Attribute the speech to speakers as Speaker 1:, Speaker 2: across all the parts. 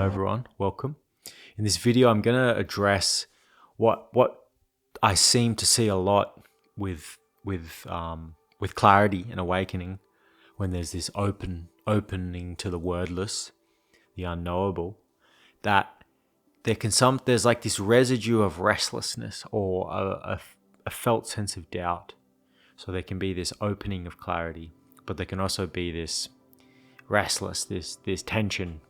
Speaker 1: Hello everyone, welcome. In this video I'm going to address what I seem to see a lot with clarity and awakening when there's this opening to the wordless, the unknowable, that there's like this residue of restlessness or a felt sense of doubt. So there can be this opening of clarity, but there can also be this restless, this tension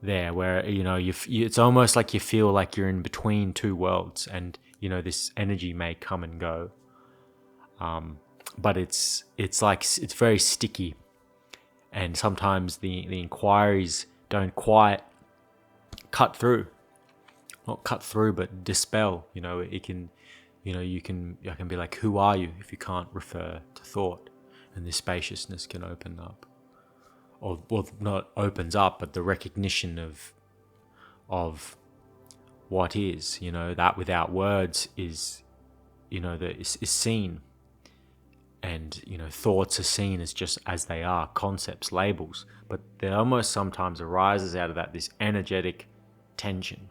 Speaker 1: there where it's almost like you feel like you're in between two worlds, and this energy may come and go, but it's very sticky, and sometimes the inquiries don't quite cut through, not cut through but dispel. I can be like, who are you, if you can't refer to thought, and this spaciousness can open up. Or well, not opens up, but the recognition of what is, that without words is seen, and thoughts are seen as just as they are, concepts, labels, but there almost sometimes arises out of that this energetic tension.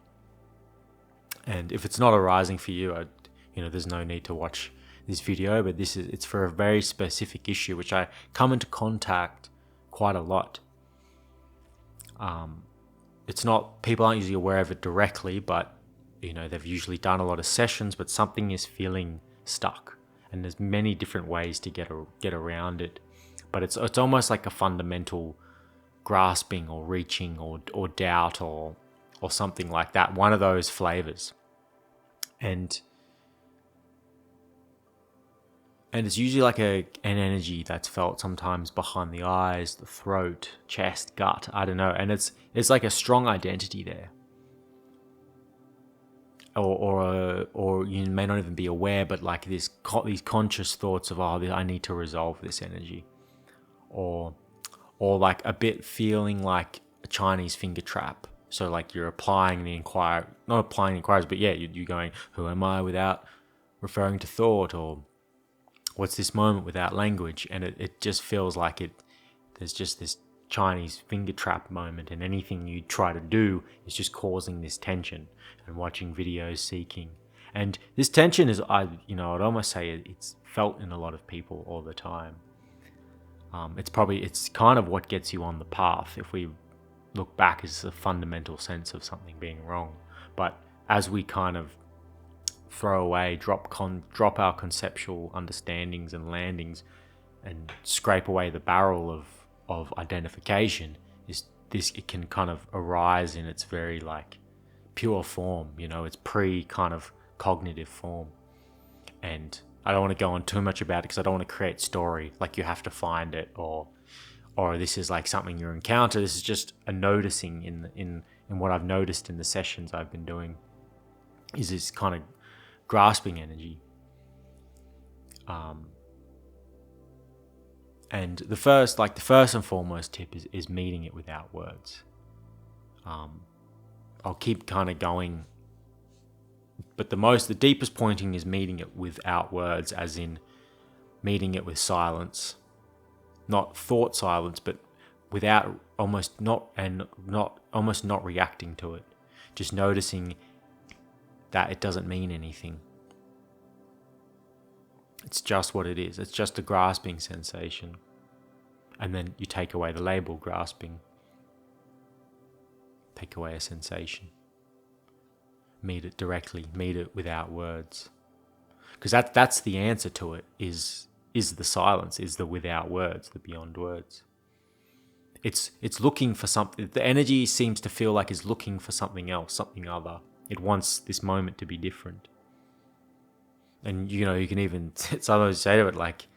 Speaker 1: And if it's not arising for you, there's no need to watch this video, but it's for a very specific issue which I come into contact quite a lot. It's not, people aren't usually aware of it directly, but they've usually done a lot of sessions, but something is feeling stuck, and there's many different ways to get around it, but it's almost like a fundamental grasping or reaching or doubt or something like that, one of those flavors. And it's usually like an energy that's felt sometimes behind the eyes, the throat, chest, gut, I don't know. And it's like a strong identity there. Or you may not even be aware, but like these conscious thoughts of, I need to resolve this energy. Or like a bit feeling like a Chinese finger trap. So like you're applying the inquiry, not applying the inquiries, but yeah, you're going, who am I, without referring to thought, or what's this moment without language? And it just feels like there's just this Chinese finger trap moment, and anything you try to do is just causing this tension, and watching videos seeking. And this tension is, I'd almost say it's felt in a lot of people all the time. It's kind of what gets you on the path. If we look back, as a fundamental sense of something being wrong. But as we kind of throw away, drop our conceptual understandings and landings, and scrape away the barrel of identification, it can kind of arise in its very like pure form. It's pre kind of cognitive form. And I don't want to go on too much about it because I don't want to create story like you have to find it, or this is like something you encounter. This is just a noticing in what I've noticed in the sessions I've been doing, is this kind of grasping energy. And the first and foremost tip is meeting it without words. I'll keep kind of going, but the deepest pointing is meeting it without words, as in meeting it with silence, not thought silence, but without almost not reacting to it, just noticing that it doesn't mean anything. It's just what it is. It's just a grasping sensation. And then you take away the label grasping. Take away a sensation. Meet it directly. Meet it without words. Because that's the answer to it, is the silence, is the without words, the beyond words. It's looking for something. The energy seems to feel like it's looking for something else, something other. It wants this moment to be different. And you can even sometimes say to it like,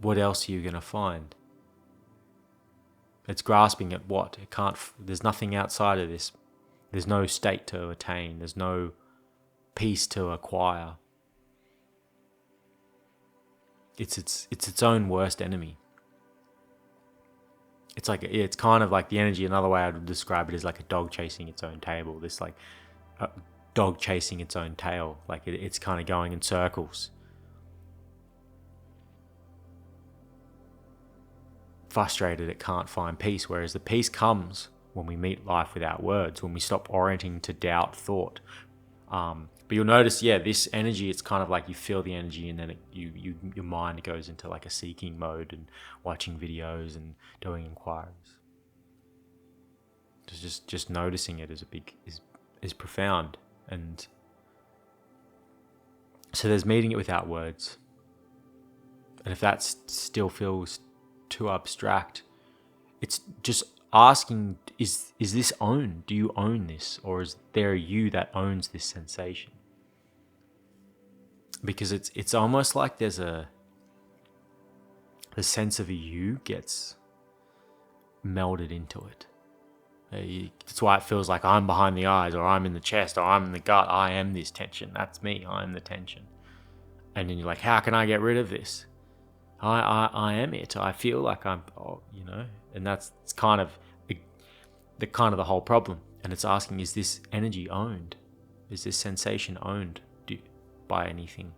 Speaker 1: what else are you going to find? It's grasping at what? It can't, there's nothing outside of this. There's no state to attain. There's no peace to acquire. It's its own worst enemy. It's kind of like the energy. Another way I would describe it is like a dog chasing its own tail. This like a dog chasing its own tail. Like it's kind of going in circles. Frustrated, it can't find peace. Whereas the peace comes when we meet life without words, when we stop orienting to doubt thought. But you'll notice, this energy, it's kind of like you feel the energy, and then your mind goes into like a seeking mode and watching videos and doing inquiries. Just noticing it is profound. And so there's meeting it without words. And if that still feels too abstract, it's just asking, is this owned? Do you own this? Or is there a you that owns this sensation? Because it's almost like the sense of a you gets melded into it. That's why it feels like I'm behind the eyes, or I'm in the chest, or I'm in the gut. I am this tension. That's me. I'm the tension. And then you're like, how can I get rid of this? I am it. I feel like I'm, and it's kind of the whole problem. And it's asking, is this energy owned? Is this sensation owned by anything?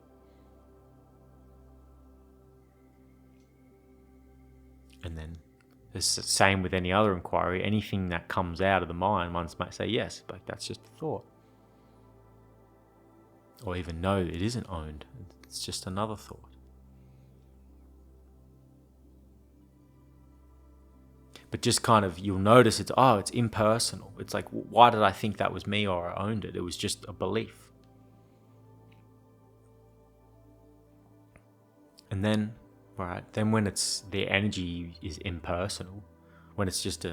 Speaker 1: And then it's the same with any other inquiry. Anything that comes out of the mind, one might say yes, but that's just a thought. Or even no, it isn't owned. It's just another thought. But just kind of, you'll notice it's impersonal. It's like, why did I think that was me or I owned it? It was just a belief. And then when it's, the energy is impersonal, when it's just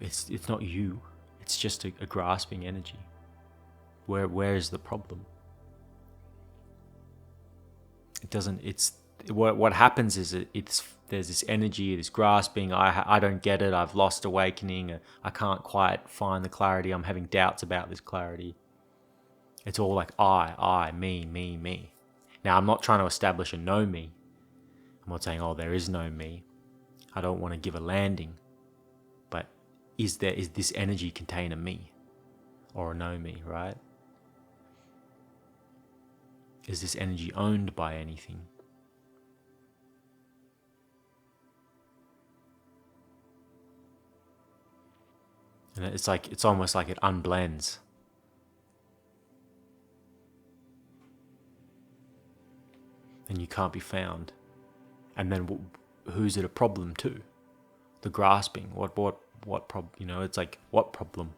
Speaker 1: it's not you, it's just a grasping energy. Where is the problem? What happens is there's this energy, this grasping. I don't get it. I've lost awakening. I can't quite find the clarity. I'm having doubts about this clarity. It's all like I, me. Now, I'm not trying to establish a no me. I'm not saying, there is no me. I don't want to give a landing. But is this energy contain a me or a no me, right? Is this energy owned by anything? And it's almost like it unblends. And you can't be found. And then who's it a problem to? The grasping. What problem? It's like, what problem?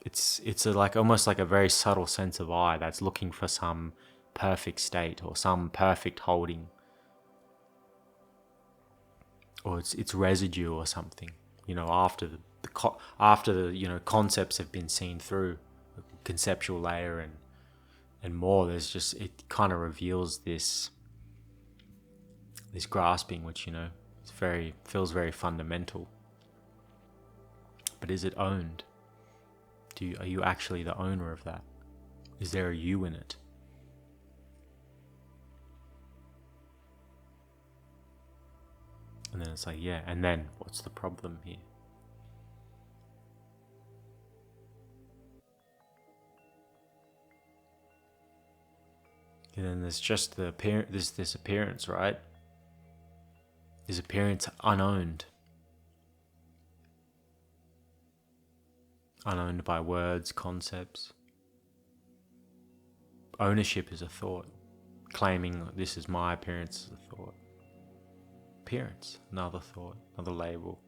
Speaker 1: It's almost like a very subtle sense of I that's looking for some perfect state or some perfect holding. Or it's residue or something, after the concepts have been seen through the conceptual layer and more. There's just, it kind of reveals this grasping, which feels very fundamental. But is it owned? Are you actually the owner of that? Is there a you in it? And then it's like, and then what's the problem here? And then there's just this appearance, right? This appearance unowned. Unowned by words, concepts. Ownership is a thought. Claiming this is my appearance is a thought. Appearance, another thought, another label.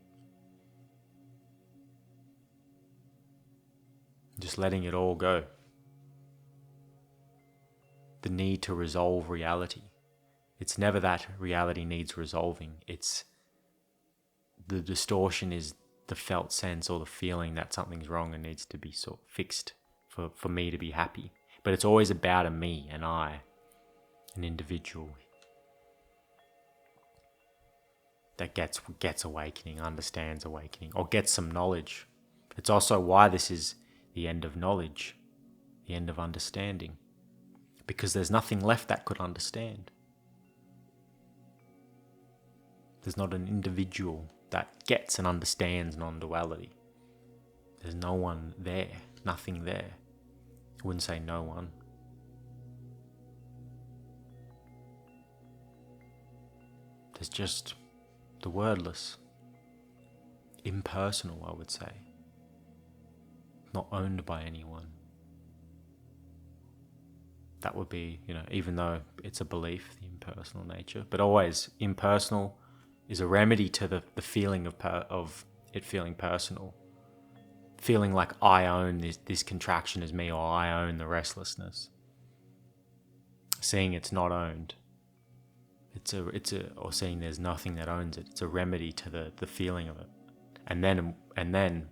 Speaker 1: Just letting it all go. The need to resolve reality. It's never that reality needs resolving. It's the distortion is the felt sense or the feeling that something's wrong and needs to be sort of fixed for me to be happy. But it's always about a me, an I, an individual that gets awakening, understands awakening, or gets some knowledge. It's also why this is the end of knowledge, the end of understanding, because there's nothing left that could understand. There's not an individual that gets and understands non-duality. There's no one there, nothing there. I wouldn't say no one. there's just the wordless, impersonal, I would say, not owned by anyone. That would be, even though it's a belief, the impersonal nature, but always impersonal is a remedy to the feeling of it feeling personal. Feeling like I own this contraction as me, or I own the restlessness. Seeing it's not owned. Or seeing there's nothing that owns it. It's a remedy to the feeling of it. And then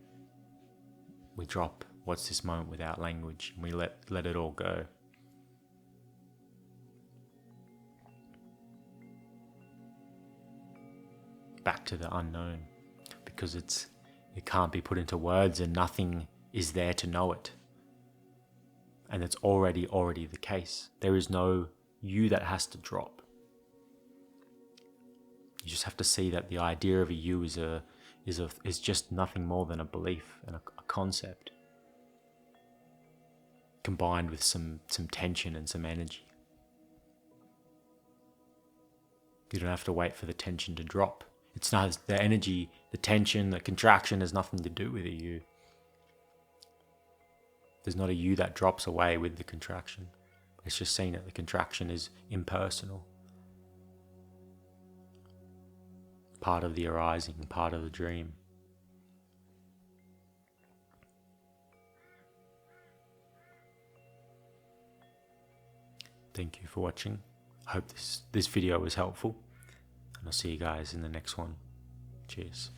Speaker 1: we drop what's this moment without language, and we let it all go. Back to the unknown, because it can't be put into words, and nothing is there to know it. And it's already the case. There is no you that has to drop. You just have to see that the idea of a you is just nothing more than a belief and a concept, combined with some tension and some energy. You don't have to wait for the tension to drop. It's not the energy, the tension, the contraction has nothing to do with a you. There's not a you that drops away with the contraction. It's just saying that the contraction is impersonal. Part of the arising, part of the dream. Thank you for watching. I hope this video was helpful. And I'll see you guys in the next one. Cheers.